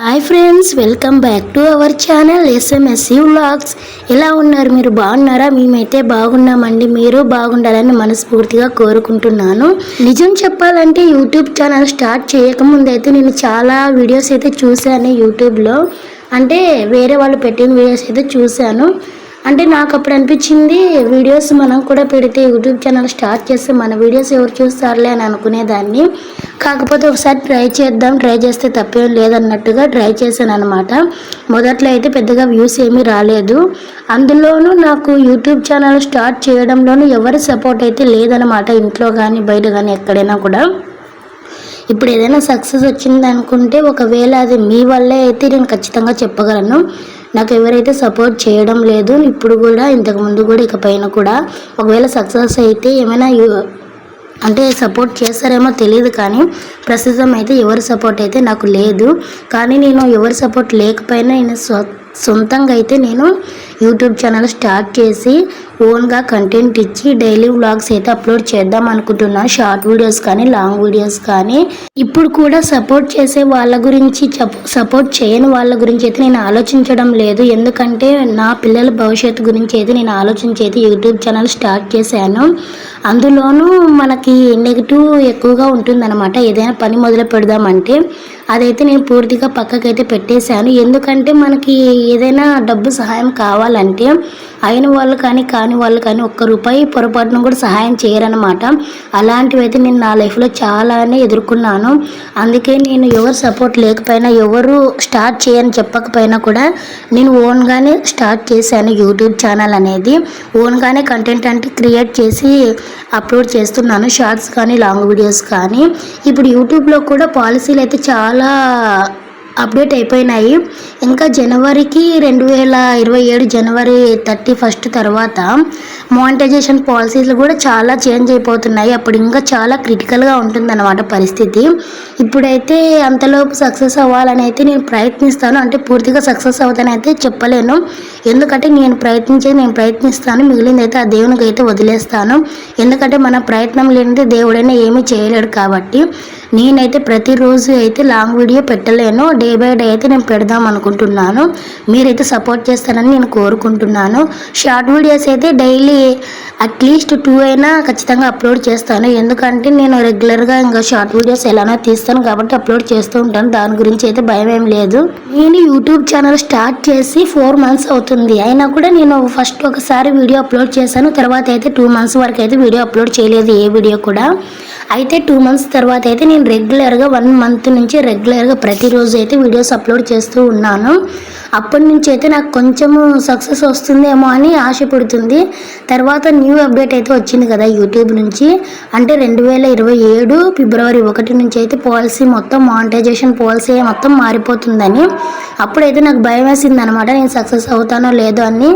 Hi friends, welcome back to our channel SMSC vlogs. ఎలా ఉన్నారు? మీరు బాగున్నారా? మేమైతే బాగున్నామండి. మీరు బాగుండాలని మనస్ఫూర్తిగా కోరుకుంటున్నాను. నిజం చెప్పాలంటే యూట్యూబ్ ఛానల్ స్టార్ట్ చేయకముందు అయితే నేను చాలా వీడియోస్ అయితే చూశాను యూట్యూబ్లో. అంటే వేరే వాళ్ళు పెట్టిన వీడియోస్ అయితే చూశాను. అంటే నాకు అప్పుడు అనిపించింది, వీడియోస్ మనం కూడా పెడితే యూట్యూబ్ ఛానల్ స్టార్ట్ చేస్తే మన వీడియోస్ ఎవరు చూస్తారులే అని అనుకునేదాన్ని. కాకపోతే ఒకసారి ట్రై చేస్తే తప్పేం లేదన్నట్టుగా ట్రై చేశాను అనమాట. మొదట్లో అయితే పెద్దగా వ్యూస్ ఏమీ రాలేదు. అందులోనూ నాకు యూట్యూబ్ ఛానల్ స్టార్ట్ చేయడంలోనూ ఎవరి సపోర్ట్ అయితే లేదనమాట, ఇంట్లో కానీ బయట కానీ ఎక్కడైనా కూడా. ఇప్పుడు ఏదైనా సక్సెస్ వచ్చింది అనుకుంటే ఒకవేళ అది మీ వల్లే అయితే నేను ఖచ్చితంగా చెప్పగలను. నాకు ఎవరైతే సపోర్ట్ చేయడం లేదు ఇప్పుడు కూడా, ఇంతకుముందు కూడా, ఇకపైన కూడా. ఒకవేళ సక్సెస్ అయితే ఏమైనా అంటే సపోర్ట్ చేస్తారేమో తెలియదు, కానీ ప్రస్తుతం అయితే ఎవరి సపోర్ట్ అయితే నాకు లేదు. కానీ నేను ఎవరి సపోర్ట్ లేకపోయినా నేను సొంతంగా అయితే నేను యూట్యూబ్ ఛానల్ స్టార్ట్ చేసి ఓన్గా కంటెంట్ ఇచ్చి డైలీ వ్లాగ్స్ అయితే అప్లోడ్ చేద్దాం అనుకుంటున్నాను. షార్ట్ వీడియోస్ కానీ లాంగ్ వీడియోస్ కానీ. ఇప్పుడు కూడా సపోర్ట్ చేసే వాళ్ళ గురించి, సపోర్ట్ చేయని వాళ్ళ గురించి అయితే నేను ఆలోచించడం లేదు. ఎందుకంటే నా పిల్లల భవిష్యత్తు గురించి అయితే నేను ఆలోచించి అయితే యూట్యూబ్ ఛానల్ స్టార్ట్ చేశాను. అందులోనూ మనకి నెగిటివ్ ఎక్కువగా ఉంటుందన్నమాట. ఏదైనా పని మొదలు పెడదామంటే అదైతే నేను పూర్తిగా పక్కకైతే పెట్టేశాను. ఎందుకంటే మనకి ఏదైనా డబ్బు సహాయం కావాలంటే అయిన వాళ్ళు కానీ కాని వాళ్ళు కానీ ఒక్క రూపాయి పొరపాటును కూడా సహాయం చేయరనమాట. అలాంటివి అయితే నేను నా లైఫ్లో చాలానే ఎదుర్కొన్నాను. అందుకే నేను ఎవరు సపోర్ట్ లేకపోయినా, ఎవరు స్టార్ట్ చేయని చెప్పకపోయినా కూడా నేను ఓన్గానే స్టార్ట్ చేశాను యూట్యూబ్ ఛానల్ అనేది. ఓన్గానే కంటెంట్ అంటే క్రియేట్ చేసి అప్లోడ్ చేస్తున్నాను, షార్ట్స్ కానీ లాంగ్ వీడియోస్ కానీ. ఇప్పుడు యూట్యూబ్లో కూడా పాలసీలు అయితే చాలా అప్డేట్ అయిపోయినాయి. ఇంకా జనవరికి 2027 జనవరి 31 తర్వాత మానిటైజేషన్ పాలసీలు కూడా చాలా చేంజ్ అయిపోతున్నాయి. అప్పుడు ఇంకా చాలా క్రిటికల్గా ఉంటుందన్నమాట పరిస్థితి. ఇప్పుడైతే అంతలోపు సక్సెస్ అవ్వాలని అయితే నేను ప్రయత్నిస్తాను. అంటే పూర్తిగా సక్సెస్ అవుతానని అయితే చెప్పలేను, ఎందుకంటే నేను ప్రయత్నిస్తాను. మిగిలింది అయితే ఆ దేవునికి అయితే వదిలేస్తాను. ఎందుకంటే మన ప్రయత్నం లేనిదే దేవుడైనా ఏమీ చేయలేడు. కాబట్టి నేనైతే ప్రతిరోజు అయితే లాంగ్ వీడియో పెట్టలేను. డే బై డే అయితే నేను పెడదాం అనుకుంటున్నాను. మీరైతే సపోర్ట్ చేస్తారని నేను కోరుకుంటున్నాను. షార్ట్ వీడియోస్ అయితే డైలీ అట్లీస్ట్ 2 అయినా ఖచ్చితంగా అప్లోడ్ చేస్తాను. ఎందుకంటే నేను రెగ్యులర్గా ఇంకా షార్ట్ వీడియోస్ ఎలానో తీస్తాను కాబట్టి అప్లోడ్ చేస్తూ ఉంటాను. దాని గురించి అయితే భయం ఏం లేదు. నేను యూట్యూబ్ ఛానల్ స్టార్ట్ చేసి 4 months అవుతుంది. అయినా కూడా నేను ఫస్ట్ ఒకసారి వీడియో అప్లోడ్ చేశాను. తర్వాత అయితే 2 months వరకు అయితే వీడియో అప్లోడ్ చేయలేదు, ఏ వీడియో కూడా. అయితే 2 months తర్వాత అయితే నేను రెగ్యులర్గా 1 month నుంచి రెగ్యులర్గా ప్రతిరోజు అయితే వీడియోస్ అప్లోడ్ చేస్తూ ఉన్నాను. అప్పటి నుంచి అయితే నాకు కొంచెము సక్సెస్ వస్తుందేమో అని ఆశ పడుతుంది. తర్వాత న్యూ అప్డేట్ అయితే వచ్చింది కదా యూట్యూబ్ నుంచి. అంటే 2027 ఫిబ్రవరి 1 నుంచి అయితే పాలసీ మొత్తం, మానిటైజేషన్ పాలసీ మొత్తం మారిపోతుందని. అప్పుడైతే నాకు భయం వేసింది అనమాట, నేను సక్సెస్ అవుతానో లేదో అని.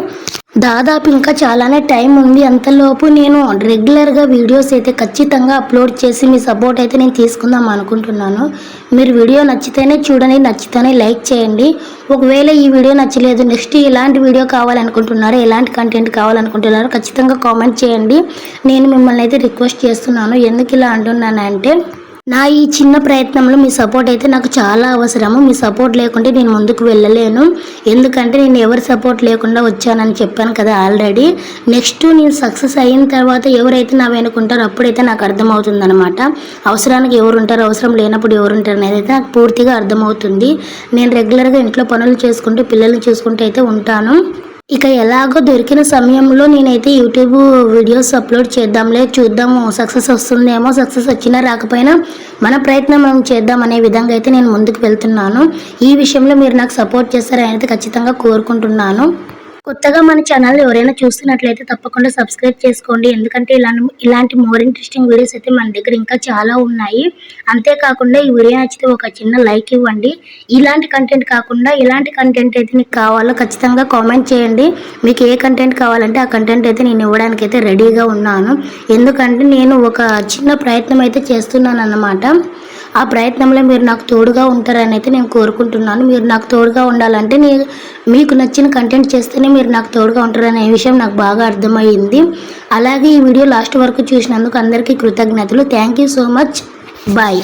దాదాపు ఇంకా చాలానే టైం ఉంది. అంతలోపు నేను రెగ్యులర్గా వీడియోస్ అయితే ఖచ్చితంగా అప్లోడ్ చేసి మీ సపోర్ట్ అయితే నేను తీసుకుందాం అనుకుంటున్నాను. మీరు వీడియో నచ్చితేనే చూడండి, నచ్చితేనే లైక్ చేయండి. ఒకవేళ ఈ వీడియో నచ్చలేదు, నెక్స్ట్ ఎలాంటి వీడియో కావాలనుకుంటున్నారో, ఎలాంటి కంటెంట్ కావాలనుకుంటున్నారో ఖచ్చితంగా కామెంట్ చేయండి. నేను మిమ్మల్ని అయితే రిక్వెస్ట్ చేస్తున్నాను. ఎందుకు ఇలా అంటున్నానంటే, నా ఈ చిన్న ప్రయత్నంలో మీ సపోర్ట్ అయితే నాకు చాలా అవసరము. మీ సపోర్ట్ లేకుంటే నేను ముందుకు వెళ్ళలేను. ఎందుకంటే నేను ఎవరి సపోర్ట్ లేకుండా వచ్చానని చెప్పాను కదా ఆల్రెడీ. నెక్స్ట్ నేను సక్సెస్ అయిన తర్వాత ఎవరైతే నా వెనుకుంటారో అప్పుడైతే నాకు అర్థమవుతుంది అనమాట. అవసరానికి ఎవరు ఉంటారు, అవసరం లేనప్పుడు ఎవరు ఉంటారు అనేది అయితే నాకు పూర్తిగా అర్థమవుతుంది. నేను రెగ్యులర్గా ఇంట్లో పనులు చేసుకుంటూ పిల్లల్ని చూసుకుంటూ అయితే ఉంటాను. ఇక ఎలాగో దొరికిన సమయంలో నేనైతే యూట్యూబ్ వీడియోస్ అప్లోడ్ చేద్దాంలే, చూద్దాము సక్సెస్ వస్తుందేమో, సక్సెస్ వచ్చినా రాకపోయినా మన ప్రయత్నం మనం చేద్దాం అనే విధంగా అయితే నేను ముందుకు వెళ్తున్నాను. ఈ విషయంలో మీరు నాకు సపోర్ట్ చేస్తారని అయితే ఖచ్చితంగా కోరుకుంటున్నాను. కొత్తగా మన ఛానల్ ఎవరైనా చూస్తున్నట్లయితే తప్పకుండా సబ్స్క్రైబ్ చేసుకోండి. ఎందుకంటే ఇలాంటి మోర్ ఇంట్రెస్టింగ్ వీడియోస్ అయితే మన దగ్గర ఇంకా చాలా ఉన్నాయి. అంతేకాకుండా ఈ వీడియో నచ్చితే ఒక చిన్న లైక్ ఇవ్వండి. ఇలాంటి కంటెంట్ కాకుండా ఎలాంటి కంటెంట్ అయితే మీకు కావాలో ఖచ్చితంగా కామెంట్ చేయండి. మీకు ఏ కంటెంట్ కావాలంటే ఆ కంటెంట్ అయితే నేను ఇవ్వడానికి అయితే రెడీగా ఉన్నాను. ఎందుకంటే నేను ఒక చిన్న ప్రయత్నం అయితే చేస్తున్నాను అన్నమాట. ఆ ప్రయత్నంలో మీరు నాకు తోడుగా ఉంటారని అయితే నేను కోరుకుంటున్నాను. మీరు నాకు తోడుగా ఉండాలంటే మీకు నచ్చిన కంటెంట్ చేస్తేనే మీరు నాకు తోడుగా ఉంటారనే విషయం నాకు బాగా అర్థమైంది. అలాగే ఈ వీడియో లాస్ట్ వరకు చూసినందుకు అందరికీ కృతజ్ఞతలు. Thank you so much. Bye.